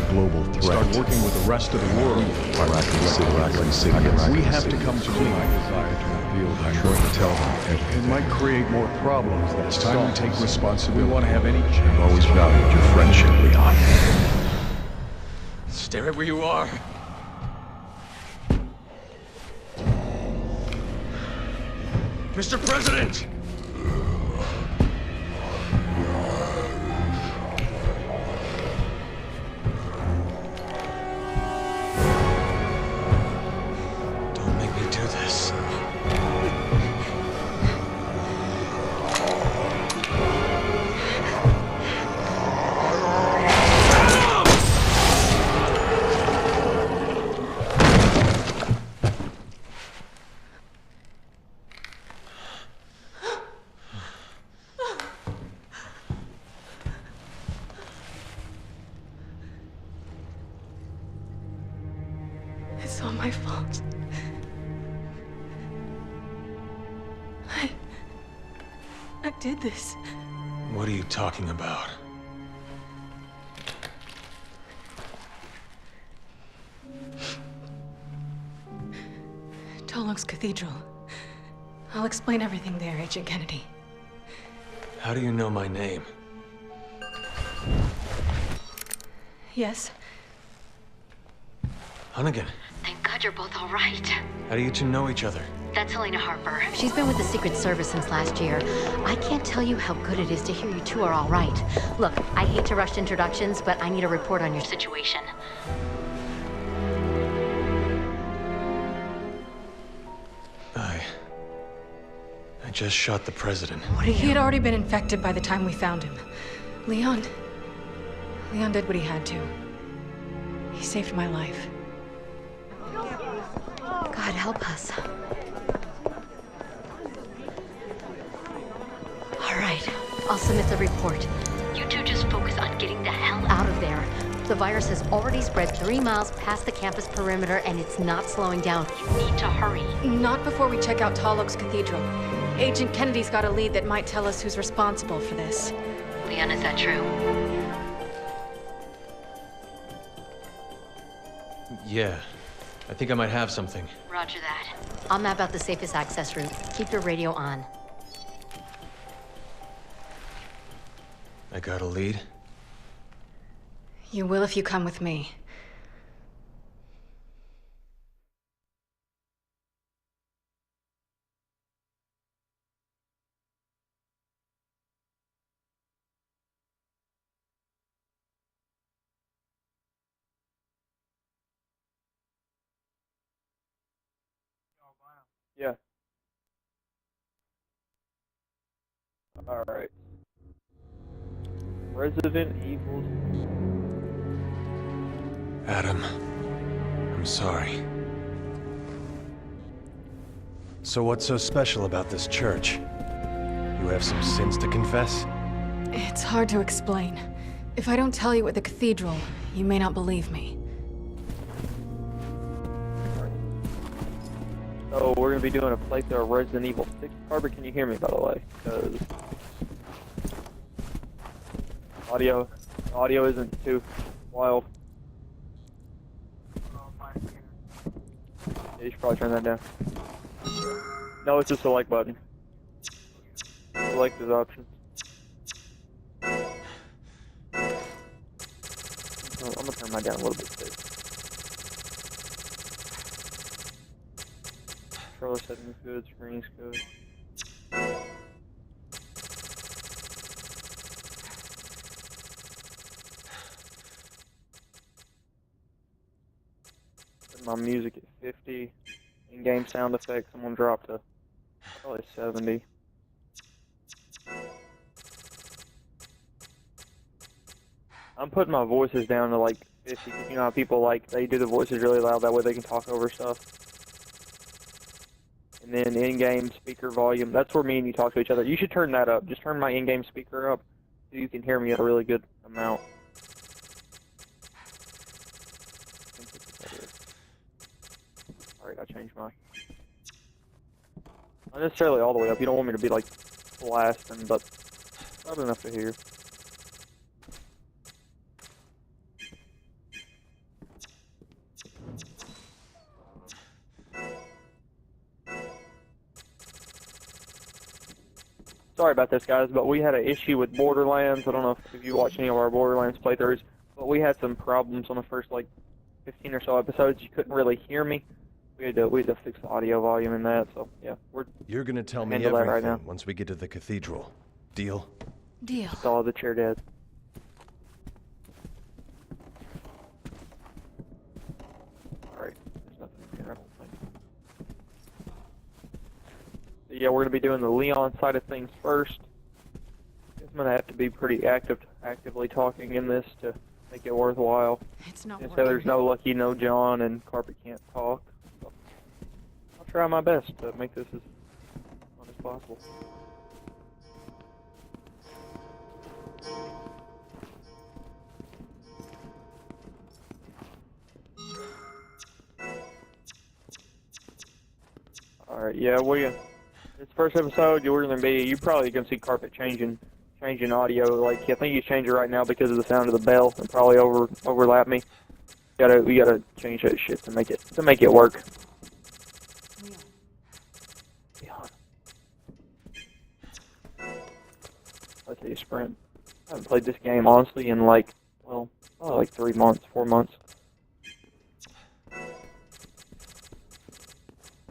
global threat. Start working with the rest of the world. We have to come to my desire to reveal the truth. Tell them It might create more problems than it's time we take responsibility. We want to have any I've chance. always valued your friendship, Leon. Stay right where you are. Mr. President! Don't make me do this. It's all my fault. I did this. What are you talking about? Tolok's Cathedral. I'll explain everything there, Agent Kennedy. How do you know my name? Yes? Hunnigan, Thank God you're both all right. how do you two know each other? That's Helena Harper. She's been with the Secret Service since last year. I can't tell you how good it is to hear you two are all right. Look, I hate to rush introductions, but I need a report on your situation. I just shot the president. He had already been infected by the time we found him. Leon did what he had to. He saved my life. God help us. All right, I'll submit the report. You two just focus on getting the hell out of there. The virus has already spread 3 miles past the campus perimeter, and it's not slowing down. You need to hurry. Not before we check out Tolok's Cathedral. Agent Kennedy's got a lead that might tell us who's responsible for this. Leon, is that true? Yeah, I think I might have something. Roger that. I'll map out the safest access route. Keep your radio on. I got a lead? You will if you come with me. Yeah. Alright. Resident Evil. Adam, I'm sorry. So what's so special about this church? You have some sins to confess? It's hard to explain. If I don't tell you at the cathedral, you may not believe me. So we're gonna be doing a playthrough of Resident Evil 6. Barbara, can you hear me by the way? Because audio isn't too wild. Yeah, you should probably turn that down. No, it's just the like button. Select those options. I'm gonna turn mine down a little bit too. Controller settings good, screen's good. Put my music at 50. In-game sound effects, I'm gonna drop to probably 70. I'm putting my voices down to like 50. You know how people like, they do the voices really loud, that way they can talk over stuff. And then in-game speaker volume, that's where me and you talk to each other. You should turn that up. Just turn my in-game speaker up so you can hear me at a really good amount. Alright, I changed mine. Not necessarily all the way up. You don't want me to be like blasting, but loud enough to hear. Sorry about this, guys, but we had an issue with Borderlands. I don't know if you watched any of our Borderlands playthroughs, but we had some problems on the first, like, 15 or so episodes. You couldn't really hear me. We had to fix the audio volume in that, so, yeah. You're gonna tell me handle that everything right now. once we get to the cathedral. Deal? Deal. Saw the chair dead. Alright, there's nothing here, I don't think. Yeah, we're gonna be doing the Leon side of things first. I'm gonna have to be pretty actively talking in this to make it worthwhile. It's not And so working. there's no Lucky, no John, and Carpet can't talk. So I'll try my best to make this as fun as possible. Alright, yeah, this first episode, you're probably gonna see Carpet changing audio. Like, I think he's changing right now because of the sound of the bell and probably overlap me. We gotta change that shit to make it work. Leon. Let's see, sprint. I haven't played this game honestly in like 3 months, 4 months.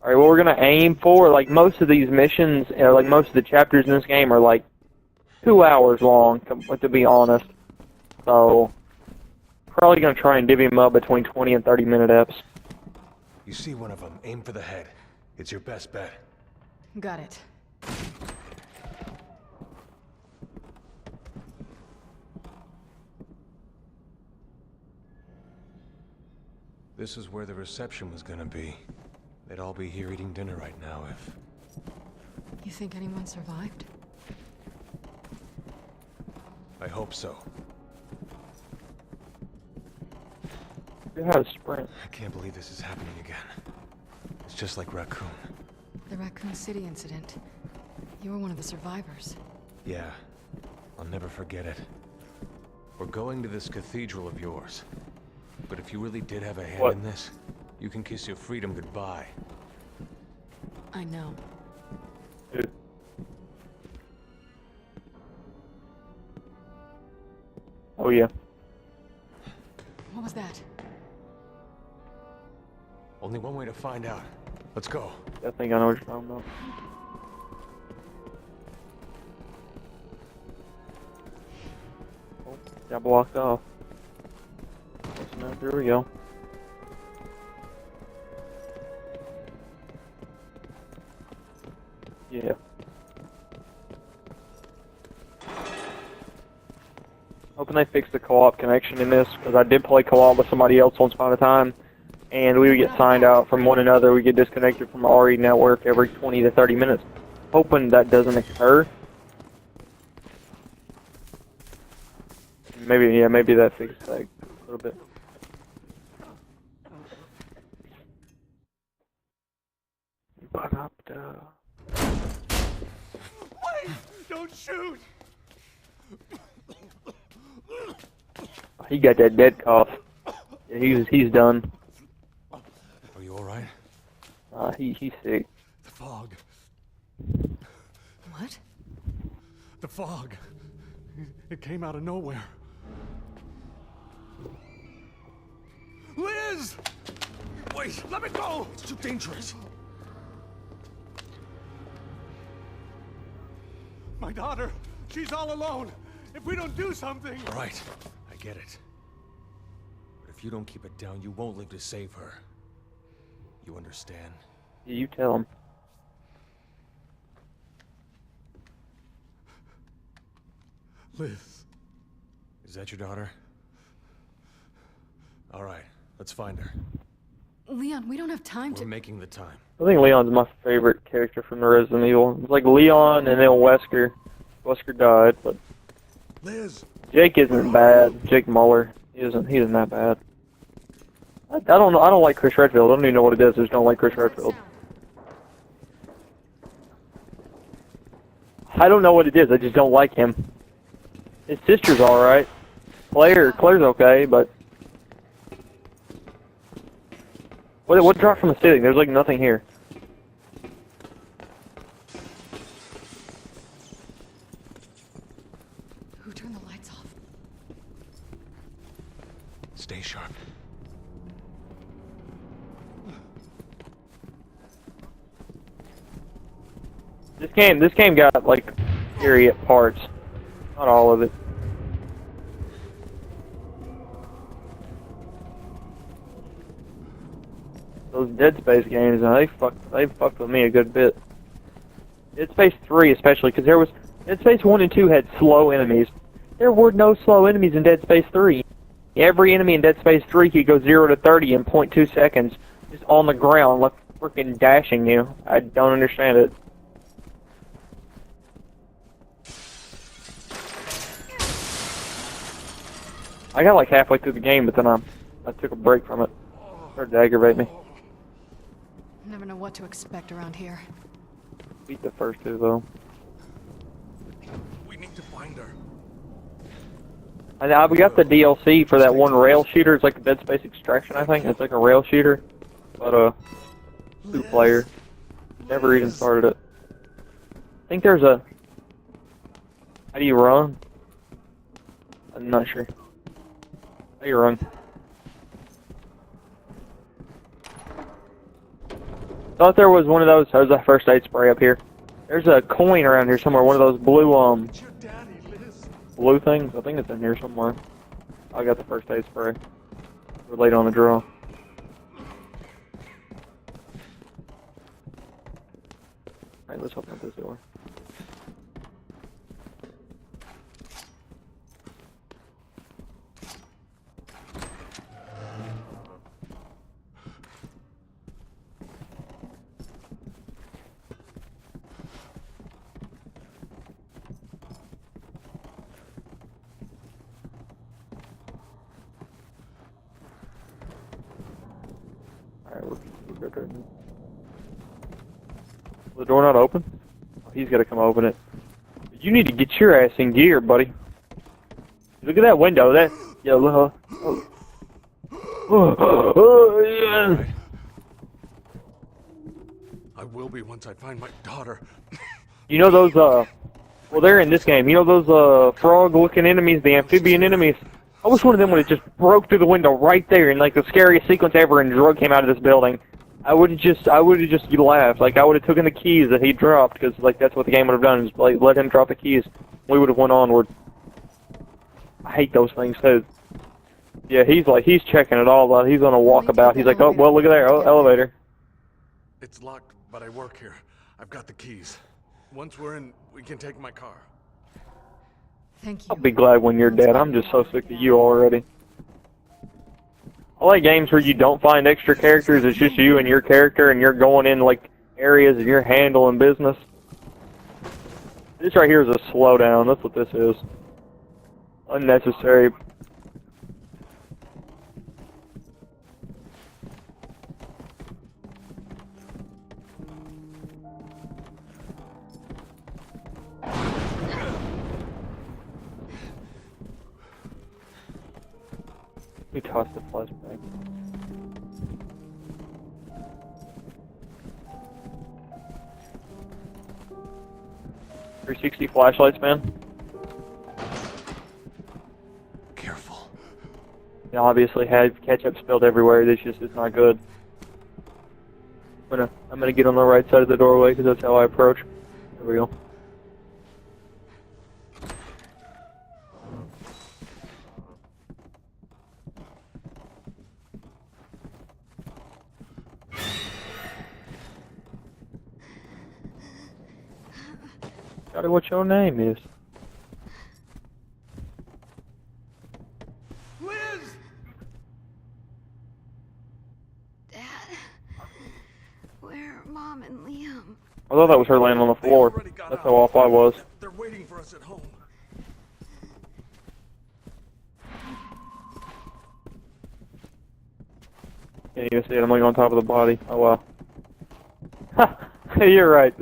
Alright, what we're gonna aim for, like most of these missions, like most of the chapters in this game are like 2 hours long, to be honest. So, probably gonna try and divvy them up between 20 and 30-minute eps. You see one of them, aim for the head. It's your best bet. Got it. This is where the reception was gonna be. They'd all be here eating dinner right now if... You think anyone survived? I hope so. You have a sprint. I can't believe this is happening again. It's just like Raccoon. The Raccoon City incident. You were one of the survivors. Yeah, I'll never forget it. We're going to this cathedral of yours. But if you really did have a hand in this, you can kiss your freedom goodbye. I know. Dude. Oh yeah. What was that? Only one way to find out. Let's go. I think I know what you're talking about. Oh, got blocked off. There we go. Yeah. Hoping they fix the co-op connection in this, because I did play co-op with somebody else once upon a time, and we would get signed out from one another. We get disconnected from the RE network every 20 to 30 minutes. Hoping that doesn't occur. Maybe that fixed that a little bit. Wait! Don't shoot! He got that dead cough. Yeah, he's done. Are you alright? He's sick. The fog. What? The fog. It came out of nowhere. Liz! Wait, let me go! It's too dangerous. My daughter, she's all alone. If we don't do something... All right, I get it. But if you don't keep it down, you won't live to save her. You understand? Yeah, you tell him. Liz. Is that your daughter? All right, let's find her. Leon, we don't have time We're to... making the time. I think Leon's my favorite character from the Resident Evil. It's like Leon and then Wesker. Wesker died, but Liz! Jake isn't bad. Jake Muller, he isn't that bad. I don't know. I don't like Chris Redfield. I don't even know what it is. I just don't like Chris Redfield. I don't know what it is. I just don't like him. His sister's all right. Claire's okay, but what dropped from the ceiling? There's like nothing here. Stay sharp. This game got like scary parts. Not all of it. Those Dead Space games, they fucked with me a good bit. Dead Space 3 especially, because Dead Space 1 and 2 had slow enemies. There were no slow enemies in Dead Space 3. Every enemy in Dead Space 3 could go 0 to 30 in 0.2 seconds, just on the ground, like freaking dashing you. I don't understand it. I got like halfway through the game, but then I took a break from it. It started to aggravate me. Never know what to expect around here. Beat the first two though. We need to find her. We got the DLC for that one rail shooter. It's like a Dead Space Extraction, I think. It's like a rail shooter, but two-player. Never even started it. I think there's a. How do you run? I'm not sure. How do you run? Thought there was one of those. There's a first aid spray up here. There's a coin around here somewhere. One of those blue things. I think it's in here somewhere. I got the first aid spray. We're late on the draw. Alright, let's open up this door. Alright, we're good right now. The door not open? Oh, he's gotta come open it. You need to get your ass in gear, buddy. Look at that window. That yellow. Yeah. I will be once I find my daughter. You know those well, they're in this game. You know those frog-looking enemies, the amphibian enemies? I wish one of them would have just broke through the window right there in like the scariest sequence ever and drug came out of this building. I would have just laughed. Like I would have taken the keys that he dropped because like that's what the game would have done is like let him drop the keys. We would have went onward. I hate those things too. Yeah, he's checking it all out. He's on a walkabout. He's like, oh well, look at there, oh elevator. It's locked, but I work here. I've got the keys. Once we're in, we can take my car. Thank you. I'll be glad when you're dead. I'm just so sick of you already. I like games where you don't find extra characters. It's just you and your character, and you're going in like areas and you're handling business. This right here is a slowdown. That's what this is. Unnecessary. We tossed the flashback. .360 flashlights, man. Careful. You obviously had ketchup spilled everywhere. This just is not good. I'm gonna get on the right side of the doorway because that's how I approach. There we go. Got it, what your name is. Liz! Dad, where are Mom and Liam? I thought that was her laying on the floor. That's how off I was. They're waiting for us at home. Can't even see it. I'm like on top of the body. Oh wow. Ha! You're right.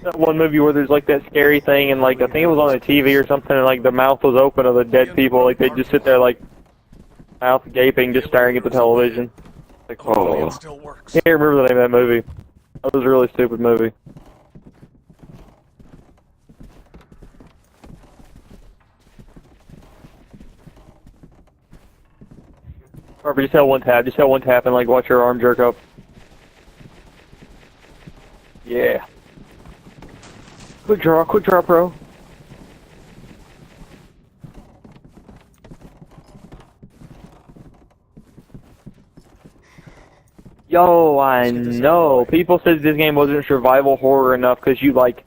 That one movie where there's like that scary thing and like I think it was on the TV or something and like the mouth was open of the dead people, like they just sit there like mouth gaping, just staring at the television. Like, oh. It still works. Can't remember the name of that movie. That was a really stupid movie. Or just held one tab. Just held one tab and like watch your arm jerk up. Yeah. Quick draw, bro. Yo, I know. People said this game wasn't survival horror enough because you like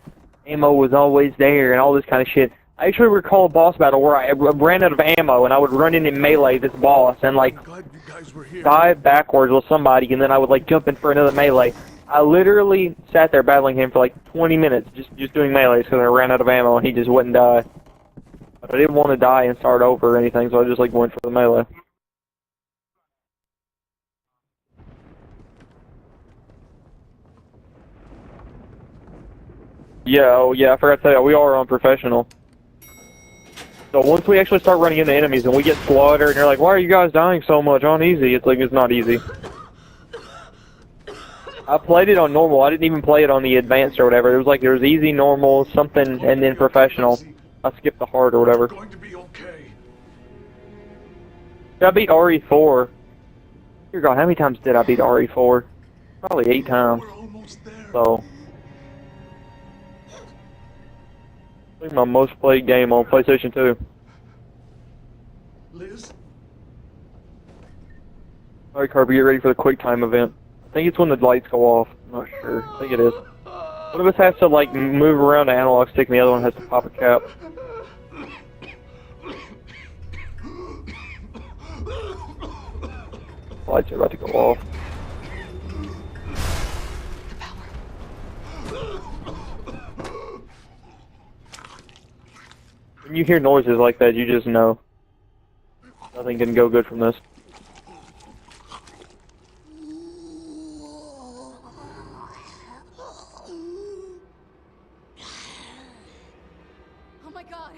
ammo was always there and all this kind of shit. I actually recall a boss battle where I ran out of ammo and I would run in and melee this boss and like dive backwards with somebody and then I would like jump in for another melee. I literally sat there battling him for like 20 minutes just doing melees because I ran out of ammo and he just wouldn't die. But I didn't want to die and start over or anything, so I just like went for the melee. Yeah, oh yeah, I forgot to tell you, we are unprofessional. So once we actually start running into enemies and we get slaughtered and you're like, why are you guys dying so much on easy? It's like, it's not easy. I played it on normal, I didn't even play it on the advanced or whatever. It was like, there was easy, normal, something, and then professional. I skipped the hard or whatever. Going to be okay. I beat RE4. Dear God, how many times did I beat RE4? Probably 8 times. We're almost there. So, I think my most played game on PlayStation 2. Liz? Alright, Kirby, get ready for the quick time event. I think it's when the lights go off. I'm not sure. I think it is. One of us has to, like, move around the analog stick, and the other one has to pop a cap. Lights are about to go off. When you hear noises like that, you just know nothing can go good from this. Oh my God!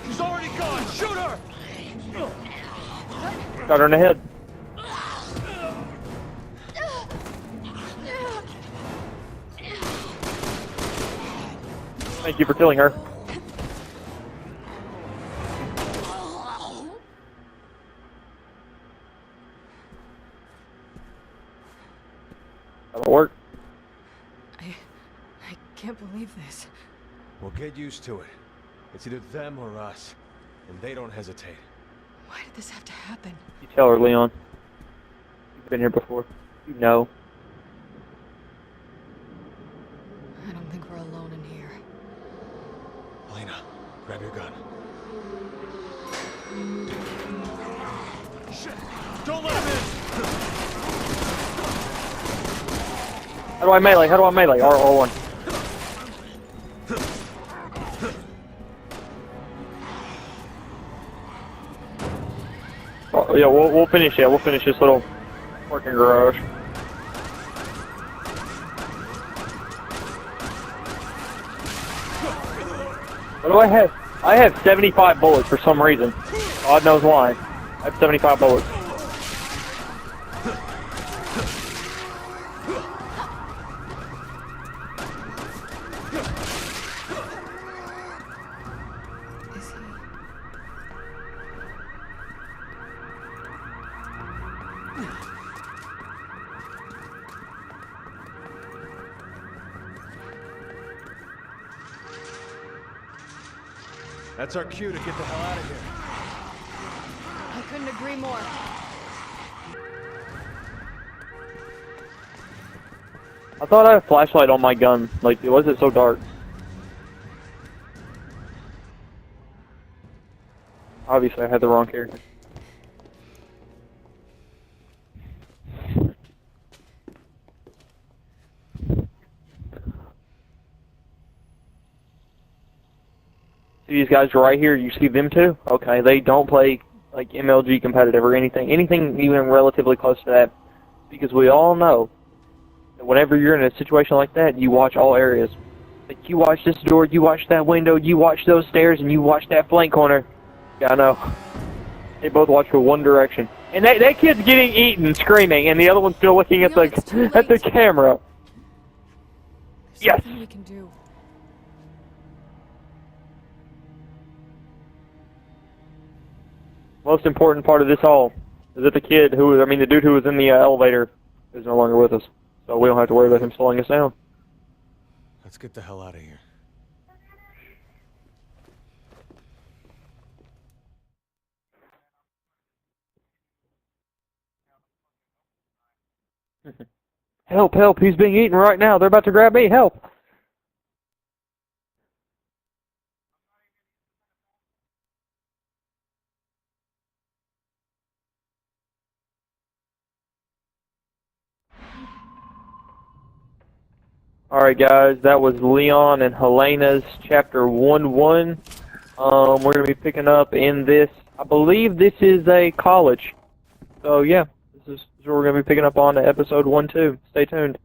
She's already gone! Shoot her! Got her in the head. Thank you for killing her. That'll work. I can't believe this. We'll get used to it. It's either them or us. And they don't hesitate. Why did this have to happen? You tell her, Leon. You've been here before. You know. I don't think we're alone in here. Helena, grab your gun. Shit! Don't let him in! How do I melee? How do I melee? R1. Oh, yeah, we'll finish it. We'll finish this little working garage. What do I have? I have 75 bullets for some reason. God knows why. I have 75 bullets. Is he? That's our cue to get the hell out of here. I couldn't agree more. I thought I had a flashlight on my gun. Like, why was it so dark? Obviously, I had the wrong character. See these guys right here? You see them too? Okay, they don't play like MLG competitive or anything even relatively close to that, because we all know that whenever you're in a situation like that, you watch all areas. Like, you watch this door, you watch that window, you watch those stairs, and you watch that flank corner. Yeah, I know. They both watch for one direction. And that kid's getting eaten, screaming, and the other one's still looking at the camera. There's Yes. nothing we can do. most important part of this all is that the dude who was in the elevator is no longer with us. So we don't have to worry about him slowing us down. Let's get the hell out of here. Help, help, he's being eaten right now. They're about to grab me, help! Alright guys, that was Leon and Helena's chapter 1-1. We're going to be picking up in this, I believe this is a college. So yeah, this is what we're going to be picking up on episode 1-2. Stay tuned.